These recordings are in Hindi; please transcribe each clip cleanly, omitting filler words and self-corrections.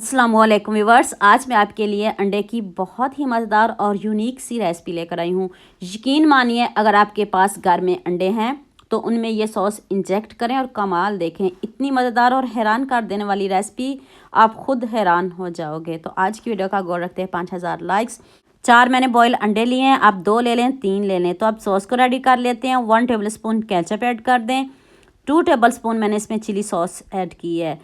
अस्सलामुअलैकुम व्यूवर्स, आज मैं आपके लिए अंडे की बहुत ही मज़ेदार और यूनिक सी रेसिपी लेकर आई हूँ। यकीन मानिए, अगर आपके पास घर में अंडे हैं तो उनमें ये सॉस इंजेक्ट करें और कमाल देखें। इतनी मज़ेदार और हैरान कर देने वाली रेसिपी, आप खुद हैरान हो जाओगे। तो आज की वीडियो का गोल रखते हैं 5000 लाइक्स। 4 मैंने बॉयल अंडे लिए हैं, आप 2 ले लें, 3 ले लें। तो अब सॉस को रेडी कर लेते हैं। 1 टेबल स्पून केचप ऐड कर दें। 2 टेबल स्पून मैंने इसमें चिली सॉस ऐड की है।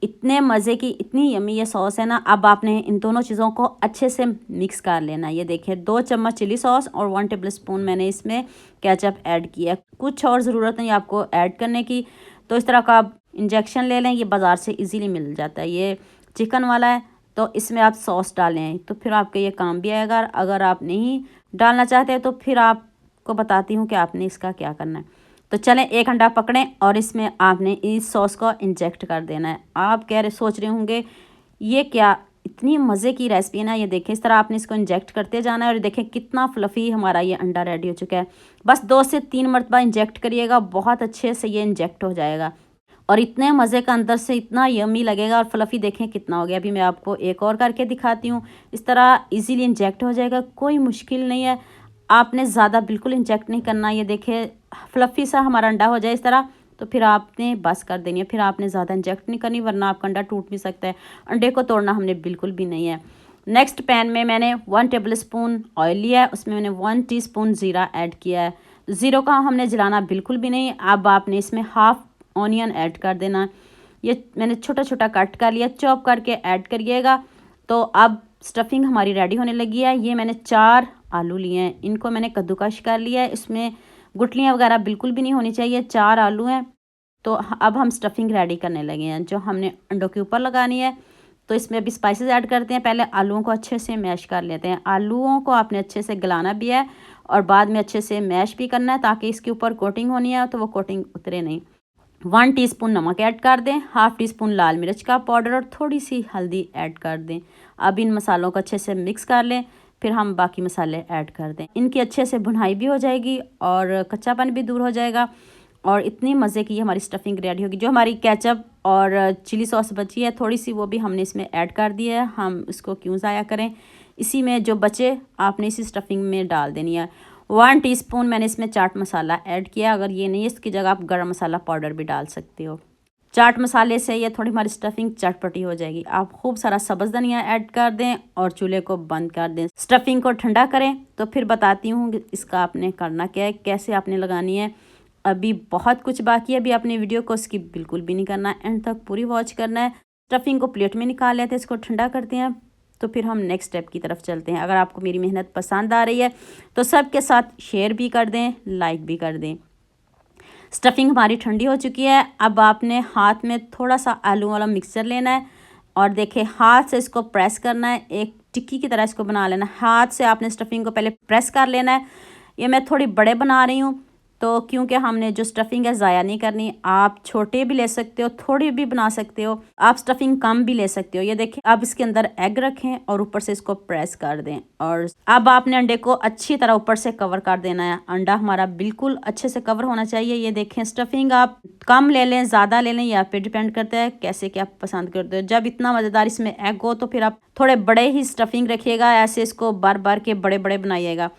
इतने मज़े की, इतनी यम्मी ये सॉस है ना। अब आपने इन दोनों चीज़ों को अच्छे से मिक्स कर लेना। ये देखिए, 2 चम्मच चिली सॉस और 1 टेबल स्पून मैंने इसमें केचप ऐड किया है। कुछ और ज़रूरत नहीं आपको ऐड करने की। तो इस तरह का आप इंजेक्शन ले लें, ये बाज़ार से इजीली मिल जाता है। ये चिकन वाला है, तो इसमें आप सॉस डालें तो फिर आपके ये काम भी आएगा। अगर आप नहीं डालना चाहते तो फिर आपको बताती हूँ कि आपने इसका क्या करना है। तो चलें, एक अंडा पकड़ें और इसमें आपने इस सॉस को इंजेक्ट कर देना है। आप सोच रहे होंगे ये क्या इतनी मज़े की रेसिपी है ना। ये देखें, इस तरह आपने इसको इंजेक्ट करते जाना है और देखें कितना फ्लफ़ी हमारा ये अंडा रेडी हो चुका है। बस 2 से 3 मरतबा इंजेक्ट करिएगा, बहुत अच्छे से ये इंजेक्ट हो जाएगा और इतने मज़े का अंदर से इतना यम्मी लगेगा। और फ्लफ़ी देखें कितना हो गया। अभी मैं आपको एक और करके दिखाती हूँ। इस तरह इजीली इंजेक्ट हो जाएगा, कोई मुश्किल नहीं है। आपने ज़्यादा बिल्कुल इंजेक्ट नहीं करना। ये देखिए, फ्लफ़ी सा हमारा अंडा हो जाए इस तरह, तो फिर आपने बस कर देनी है। फिर आपने ज़्यादा इंजेक्ट नहीं करनी, वरना आपका अंडा टूट भी सकता है। अंडे को तोड़ना हमने बिल्कुल भी नहीं है। नेक्स्ट पैन में मैंने 1 टेबल स्पून ऑयल लिया है, उसमें मैंने 1 टीस्पून ज़ीरा ऐड किया है। ज़ीरो का हमने जलाना बिल्कुल भी नहीं। अब आपने इसमें हाफ़ ऑनियन ऐड कर देना। ये मैंने छोटा छोटा कट कर लिया, चॉप करके ऐड करिएगा। तो अब स्टफिंग हमारी रेडी होने लगी है। ये मैंने 4 आलू लिए हैं, इनको मैंने कद्दूकश कर लिया है। इसमें गुठलियाँ वगैरह बिल्कुल भी नहीं होनी चाहिए। 4 आलू हैं। तो अब हम स्टफिंग रेडी करने लगे हैं जो हमने अंडों के ऊपर लगानी है। तो इसमें अभी स्पाइसेस ऐड करते हैं। पहले आलूओं को अच्छे से मैश कर लेते हैं। आलूओं को आपने अच्छे से गलाना भी है और बाद में अच्छे से मैश भी करना है, ताकि इसके ऊपर कोटिंग होनी है तो वो कोटिंग उतरे नहीं। 1 टीस्पून नमक ऐड कर दें, हाफ़ टी स्पून लाल मिर्च का पाउडर और थोड़ी सी हल्दी ऐड कर दें। अब इन मसालों को अच्छे से मिक्स कर लें, फिर हम बाकी मसाले ऐड कर दें। इनकी अच्छे से भुनाई भी हो जाएगी और कच्चापन भी दूर हो जाएगा और इतनी मज़े की हमारी स्टफिंग रेडी होगी। जो हमारी केचप और चिली सॉस बची है थोड़ी सी, वो भी हमने इसमें ऐड कर दी है। हम इसको क्यों ज़ाया करें, इसी में जो बचे आपने इसी स्टफिंग में डाल देनी है। 1 टीस्पून मैंने इसमें चाट मसाला ऐड किया। अगर ये नहीं है, इसकी जगह आप गरम मसाला पाउडर भी डाल सकते हो। चाट मसाले से ये थोड़ी हमारी स्टफिंग चटपटी हो जाएगी। आप खूब सारा सब्ज़ धनिया ऐड कर दें और चूल्हे को बंद कर दें। स्टफिंग को ठंडा करें तो फिर बताती हूँ कि इसका आपने करना क्या है, कैसे आपने लगानी है। अभी बहुत कुछ बाकी है। अभी आपने वीडियो को स्किप बिल्कुल भी नहीं करना है, एंड तक पूरी वॉच करना है। स्टफिंग को प्लेट में निकाल लेते हैं, इसको ठंडा करते हैं, तो फिर हम नेक्स्ट स्टेप की तरफ चलते हैं। अगर आपको मेरी मेहनत पसंद आ रही है तो सबके साथ शेयर भी कर दें, लाइक भी कर दें। स्टफिंग हमारी ठंडी हो चुकी है। अब आपने हाथ में थोड़ा सा आलू वाला मिक्सचर लेना है और देखिए, हाथ से इसको प्रेस करना है, एक टिक्की की तरह इसको बना लेना है। हाथ से आपने स्टफिंग को पहले प्रेस कर लेना है। ये मैं थोड़ी बड़े बना रही हूँ, तो क्योंकि हमने जो स्टफिंग है ज़ाया नहीं करनी। आप छोटे भी ले सकते हो, थोड़ी भी बना सकते हो, आप स्टफिंग कम भी ले सकते हो। ये देखिए, अब इसके अंदर एग रखें और ऊपर से इसको प्रेस कर दें और अब आपने अंडे को अच्छी तरह ऊपर से कवर कर देना है। अंडा हमारा बिल्कुल अच्छे से कवर होना चाहिए। ये देखें, स्टफिंग आप कम ले लें, ज़्यादा ले लें, या आप पे डिपेंड करता है कैसे क्या पसंद करते हो। जब इतना मज़ेदार इसमें एग हो तो फिर आप थोड़े बड़े ही स्टफिंग रखिएगा, ऐसे इसको बार बार के बड़े बड़े बनाइएगा।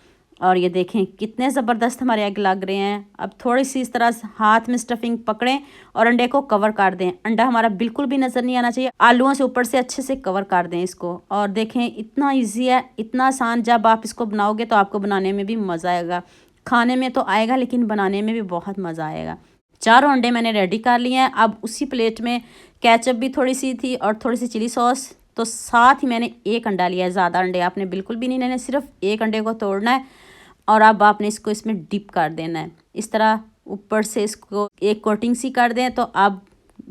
और ये देखें कितने ज़बरदस्त हमारे एग लग रहे हैं। अब थोड़ी सी इस तरह हाथ में स्टफिंग पकड़ें और अंडे को कवर कर दें। अंडा हमारा बिल्कुल भी नज़र नहीं आना चाहिए। आलूओं से ऊपर से अच्छे से कवर कर दें इसको। और देखें, इतना इजी है, इतना आसान। जब आप इसको बनाओगे तो आपको बनाने में भी मज़ा आएगा। खाने में तो आएगा, लेकिन बनाने में भी बहुत मज़ा आएगा। 4 अंडे मैंने रेडी कर लिए हैं। अब उसी प्लेट में केचप भी थोड़ी सी थी और थोड़ी सी चिली सॉस, तो साथ ही मैंने 1 अंडा लिया है। ज़्यादा अंडे आपने बिल्कुल भी नहीं लेने, सिर्फ 1 अंडे को तोड़ना है और अब आपने इसको इसमें डिप कर देना है। इस तरह ऊपर से इसको एक कोटिंग सी कर दें। तो अब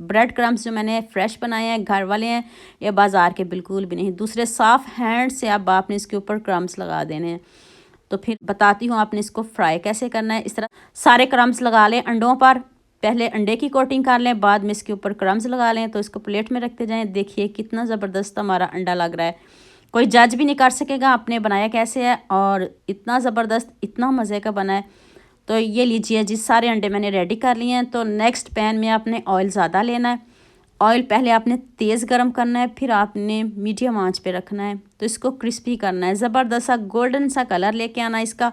ब्रेड क्रम्स जो मैंने फ्रेश बनाए हैं, घर वाले हैं, ये बाज़ार के बिल्कुल भी नहीं, दूसरे साफ़ हैंड से अब आपने इसके ऊपर क्रम्स लगा देने हैं। तो फिर बताती हूँ आपने इसको फ्राई कैसे करना है। इस तरह सारे क्रम्स लगा लें अंडों पर। पहले अंडे की कोटिंग कर लें, बाद में इसके ऊपर क्रम्स लगा लें। तो इसको प्लेट में रखते जाएं। देखिए कितना ज़बरदस्त हमारा अंडा लग रहा है, कोई जज भी नहीं कर सकेगा आपने बनाया कैसे है। और इतना ज़बरदस्त, इतना मज़े का बना है। तो ये लीजिए जी, सारे अंडे मैंने रेडी कर लिए हैं। तो नेक्स्ट पैन में आपने ऑयल ज़्यादा लेना है ऑयल पहले आपने तेज़ गरम करना है, फिर आपने मीडियम आंच पे रखना है। तो इसको क्रिस्पी करना है, ज़बरदस्त सा गोल्डन सा कलर लेके आना इसका।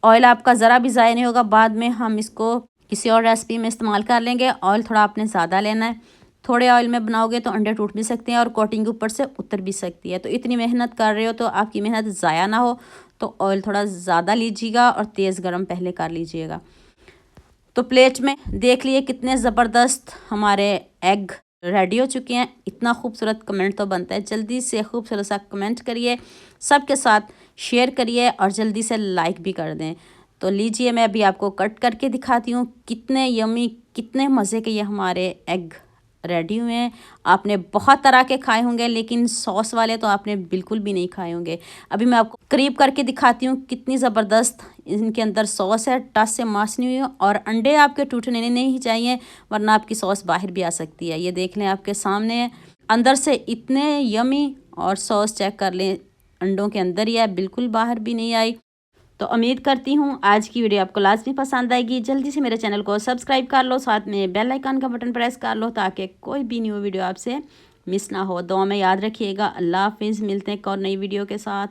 ऑयल आपका ज़रा भी ज़ाया नहीं होगा, बाद में हम इसको किसी और रेसिपी में इस्तेमाल कर लेंगे। ऑयल थोड़ा आपने ज़्यादा लेना है, थोड़े ऑयल में बनाओगे तो अंडे टूट भी सकते हैं और कोटिंग ऊपर से उतर भी सकती है। तो इतनी मेहनत कर रहे हो तो आपकी मेहनत ज़ाया ना हो, तो ऑयल थोड़ा ज़्यादा लीजिएगा और तेज़ गरम पहले कर लीजिएगा। तो प्लेट में देख लिए कितने ज़बरदस्त हमारे एग रेडी हो चुके हैं। इतना खूबसूरत कमेंट तो बनता है, जल्दी से खूबसूरत सा कमेंट करिए, सबके साथ शेयर करिए और जल्दी से लाइक भी कर दें। तो लीजिए मैं अभी आपको कट करके दिखाती हूँ कितने यमी, कितने मज़े के ये हमारे एग रेडी हुए हैं। आपने बहुत तरह के खाए होंगे, लेकिन सॉस वाले तो आपने बिल्कुल भी नहीं खाए होंगे। अभी मैं आपको करीब करके दिखाती हूँ कितनी ज़बरदस्त इनके अंदर सॉस है, टस से मास नहीं हुई। और अंडे आपके टूटने नहीं चाहिए, वरना आपकी सॉस बाहर भी आ सकती है। ये देख लें आपके सामने है, अंदर से इतने यमी। और सॉस चेक कर लें, अंडों के अंदर ही है, बिल्कुल बाहर भी नहीं आई। तो उम्मीद करती हूँ आज की वीडियो आपको लाजमी पसंद आएगी। जल्दी से मेरे चैनल को सब्सक्राइब कर लो, साथ में बेल आइकन का बटन प्रेस कर लो, ताकि कोई भी न्यू वीडियो आपसे मिस ना हो। दुआ में याद रखिएगा। अल्लाह हाफिज़, मिलते हैं एक और नई वीडियो के साथ।